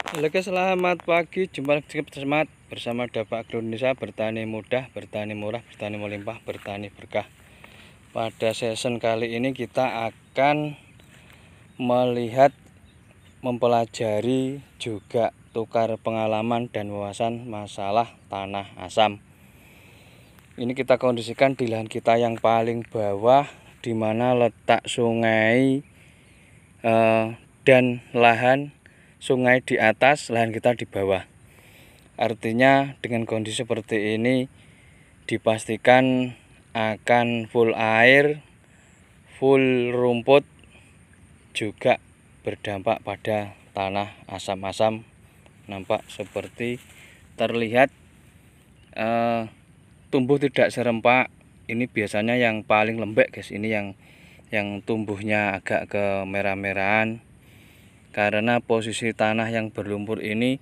Halo guys, selamat pagi. Jumpa lagi Smart bersama Dapak Agro Indonesia. Bertani mudah, bertani murah, bertani melimpah, bertani berkah. Pada season kali ini kita akan melihat, mempelajari, juga tukar pengalaman dan wawasan masalah tanah asam. Ini kita kondisikan di lahan kita yang paling bawah, di mana letak sungai dan lahan sungai di atas, lahan kita di bawah. Artinya dengan kondisi seperti ini dipastikan akan full air, full rumput, juga berdampak pada tanah asam-asam. Nampak seperti terlihat tumbuh tidak serempak. Ini biasanya yang paling lembek guys, ini yang tumbuhnya agak kemerah-merahan. Karena posisi tanah yang berlumpur ini,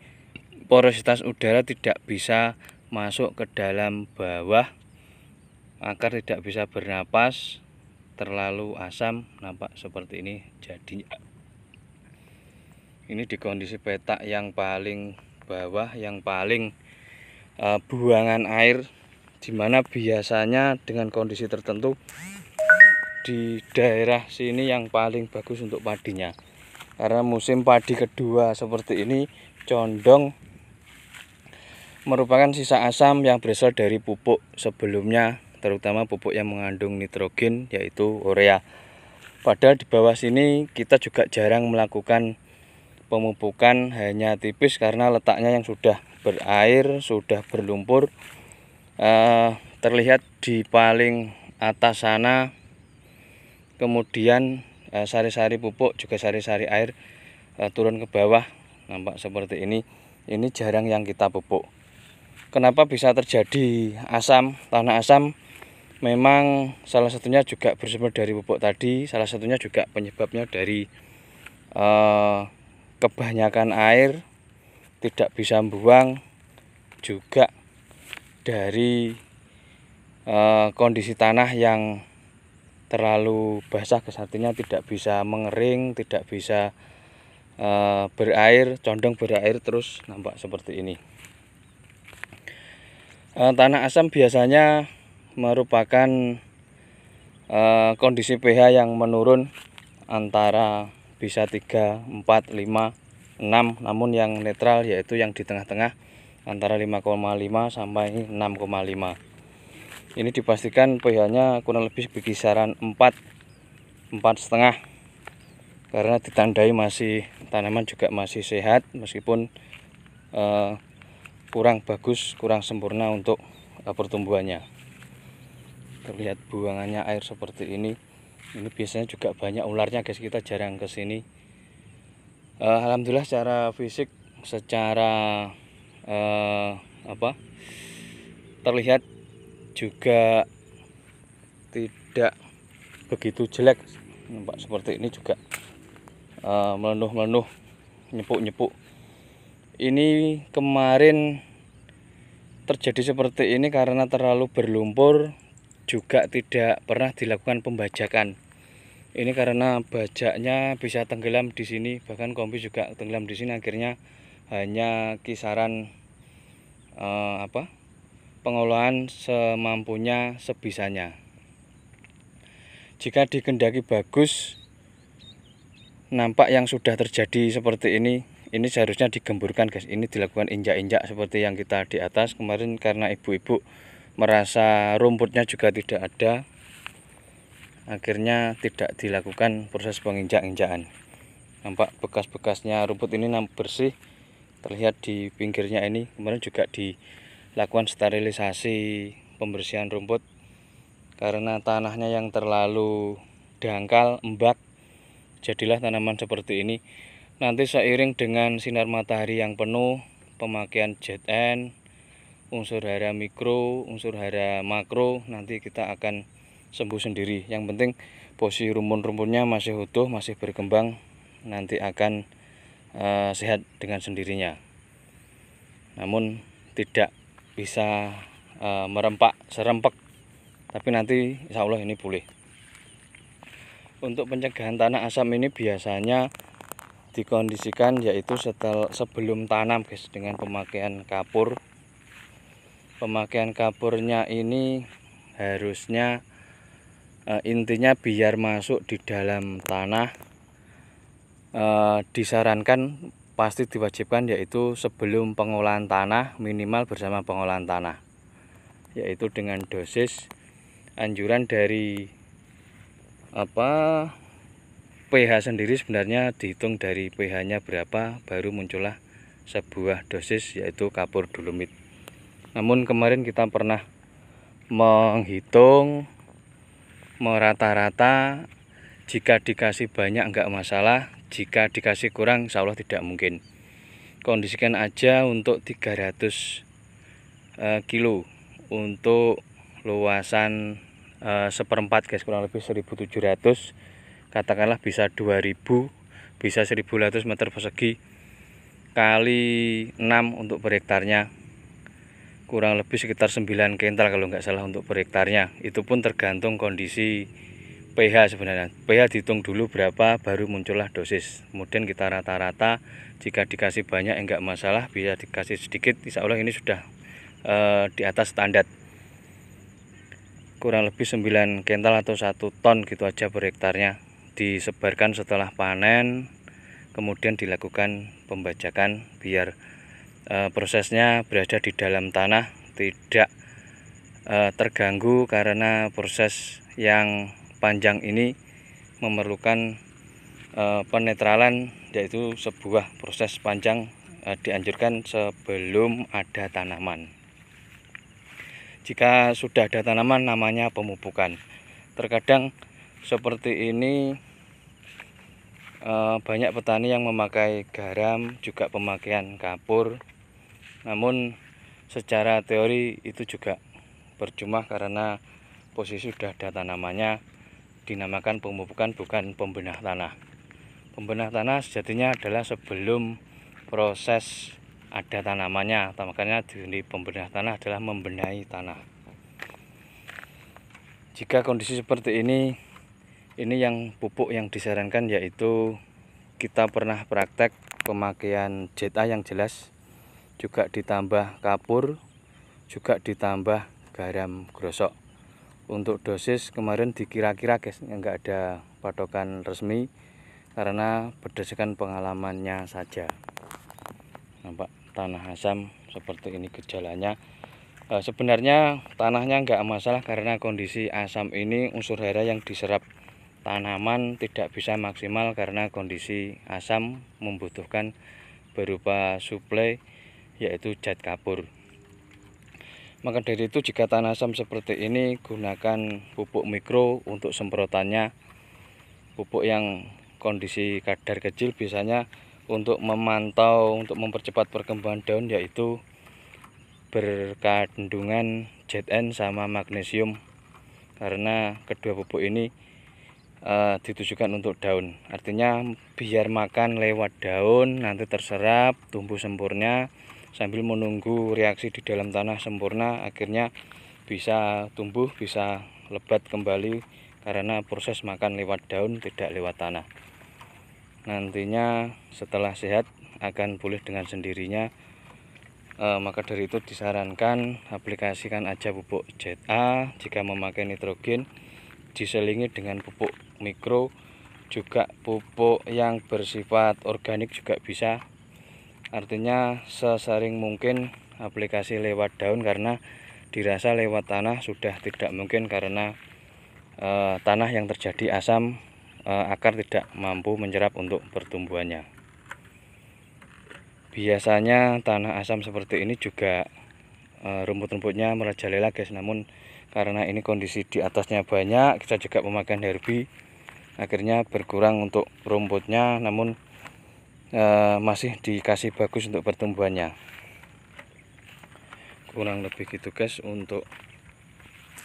porositas udara tidak bisa masuk ke dalam bawah, akar tidak bisa bernapas, terlalu asam. Nampak seperti ini jadinya. Ini di kondisi petak yang paling bawah, yang paling buangan air, dimana biasanya dengan kondisi tertentu di daerah sini yang paling bagus untuk padinya. Karena musim padi kedua seperti ini condong merupakan sisa asam yang berasal dari pupuk sebelumnya, terutama pupuk yang mengandung nitrogen yaitu urea. Padahal di bawah sini kita juga jarang melakukan pemupukan, hanya tipis karena letaknya yang sudah berair, sudah berlumpur. Terlihat di paling atas sana, kemudian sari-sari pupuk juga sari-sari air turun ke bawah. Nampak seperti ini jarang yang kita pupuk. Kenapa bisa terjadi asam, tanah asam? Memang salah satunya juga bersumber dari pupuk tadi, salah satunya juga penyebabnya dari kebanyakan air, tidak bisa buang, juga dari kondisi tanah yang terlalu basah, artinya tidak bisa mengering, tidak bisa berair, condong berair terus. Nampak seperti ini. Tanah asam biasanya merupakan kondisi pH yang menurun antara bisa 3, 4, 5, 6, namun yang netral yaitu yang di tengah-tengah antara 5,5 sampai 6,5. Ini dipastikan pH-nya kurang lebih berkisaran 4,5, karena ditandai masih tanaman juga masih sehat, meskipun kurang bagus, kurang sempurna untuk pertumbuhannya. Terlihat buangannya air seperti ini. Ini biasanya juga banyak ularnya guys, kita jarang ke sini. Alhamdulillah secara fisik, secara terlihat juga tidak begitu jelek. Nampak seperti ini juga melenuh-melenuh, nyepuk-nyepuk. Ini kemarin terjadi seperti ini karena terlalu berlumpur, juga tidak pernah dilakukan pembajakan. Ini karena bajaknya bisa tenggelam di sini, bahkan kompi juga tenggelam di sini. Akhirnya hanya kisaran pengolahan semampunya, sebisanya. Jika dikendaki bagus, nampak yang sudah terjadi seperti ini seharusnya digemburkan guys. Ini dilakukan injak-injak seperti yang kita di atas kemarin, karena ibu-ibu merasa rumputnya juga tidak ada, akhirnya tidak dilakukan proses penginjak-injakan. Nampak bekas-bekasnya rumput ini bersih, terlihat di pinggirnya ini. Kemarin juga dilakukan sterilisasi, pembersihan rumput, karena tanahnya yang terlalu dangkal, embak, jadilah tanaman seperti ini. Nanti seiring dengan sinar matahari yang penuh, pemakaian ZN, unsur hara mikro, unsur hara makro, nanti kita akan sembuh sendiri. Yang penting posisi rumput-rumputnya masih utuh, masih berkembang, nanti akan sehat dengan sendirinya. Namun tidak bisa merempak, serempek, tapi nanti insya Allah ini pulih. Untuk pencegahan tanah asam ini biasanya dikondisikan yaitu sebelum tanam guys, dengan pemakaian kapur. Pemakaian kapurnya ini harusnya intinya biar masuk di dalam tanah, disarankan pasti diwajibkan yaitu sebelum pengolahan tanah, minimal bersama pengolahan tanah, yaitu dengan dosis anjuran dari pH sendiri. Sebenarnya dihitung dari pH-nya berapa baru muncullah sebuah dosis yaitu kapur dolomit. Namun kemarin kita pernah menghitung merata-rata, jika dikasih banyak enggak masalah, jika dikasih kurang insya Allah tidak mungkin. Kondisikan aja untuk 300 kilo untuk luasan seperempat guys, kurang lebih 1700, katakanlah bisa 2000, bisa 1200 meter persegi kali 6 untuk per hektarnya, kurang lebih sekitar 9 kental kalau nggak salah untuk per hektarnya. Itu pun tergantung kondisi pH sebenarnya. pH dihitung dulu berapa baru muncullah dosis, kemudian kita rata-rata. Jika dikasih banyak enggak masalah, bisa dikasih sedikit insya Allah ini sudah di atas standar, kurang lebih 9 kental atau 1 ton gitu aja per hektarnya. Disebarkan setelah panen, kemudian dilakukan pembajakan biar prosesnya berada di dalam tanah, tidak terganggu, karena proses yang panjang ini memerlukan penetralan, yaitu sebuah proses panjang dianjurkan sebelum ada tanaman. Jika sudah ada tanaman namanya pemupukan. Terkadang seperti ini banyak petani yang memakai garam, juga pemakaian kapur. Namun secara teori itu juga percuma karena posisi sudah ada tanamannya. Dinamakan pemupukan, bukan pembenah tanah. Pembenah tanah sejatinya adalah sebelum proses ada tanamannya, makanya di pembenah tanah adalah membenahi tanah. Jika kondisi seperti ini yang pupuk yang disarankan yaitu kita pernah praktek pemakaian ZA yang jelas, juga ditambah kapur, juga ditambah garam grosok. Untuk dosis kemarin dikira-kira guys, nggak ada patokan resmi karena berdasarkan pengalamannya saja. Nampak tanah asam seperti ini gejalanya. Sebenarnya tanahnya nggak masalah karena kondisi asam ini unsur hara yang diserap tanaman tidak bisa maksimal karena kondisi asam membutuhkan berupa suplai yaitu zat kapur. Maka dari itu jika tanah asam seperti ini, gunakan pupuk mikro untuk semprotannya. Pupuk yang kondisi kadar kecil biasanya untuk memantau, untuk mempercepat perkembangan daun, yaitu berkandungan Zn sama magnesium, karena kedua pupuk ini ditujukan untuk daun. Artinya biar makan lewat daun, nanti terserap, tumbuh sempurna, sambil menunggu reaksi di dalam tanah sempurna, akhirnya bisa tumbuh, bisa lebat kembali karena proses makan lewat daun, tidak lewat tanah. Nantinya setelah sehat akan pulih dengan sendirinya. Maka dari itu disarankan aplikasikan aja pupuk ZA. Jika memakai nitrogen diselingi dengan pupuk mikro, juga pupuk yang bersifat organik juga bisa. Artinya sesering mungkin aplikasi lewat daun, karena dirasa lewat tanah sudah tidak mungkin karena tanah yang terjadi asam, akar tidak mampu menyerap untuk pertumbuhannya. Biasanya tanah asam seperti ini juga rumput-rumputnya merajalela guys, namun karena ini kondisi di atasnya banyak, kita juga pemakaian herbi, akhirnya berkurang untuk rumputnya, namun masih dikasih bagus untuk pertumbuhannya. Kurang lebih gitu guys untuk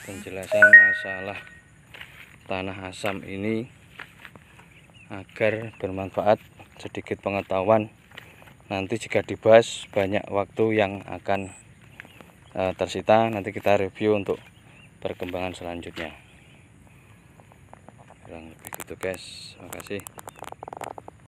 penjelasan masalah tanah asam ini, agar bermanfaat, sedikit pengetahuan. Nanti jika dibahas banyak waktu yang akan tersita, nanti kita review untuk perkembangan selanjutnya. Kurang lebih gitu guys, terima kasih.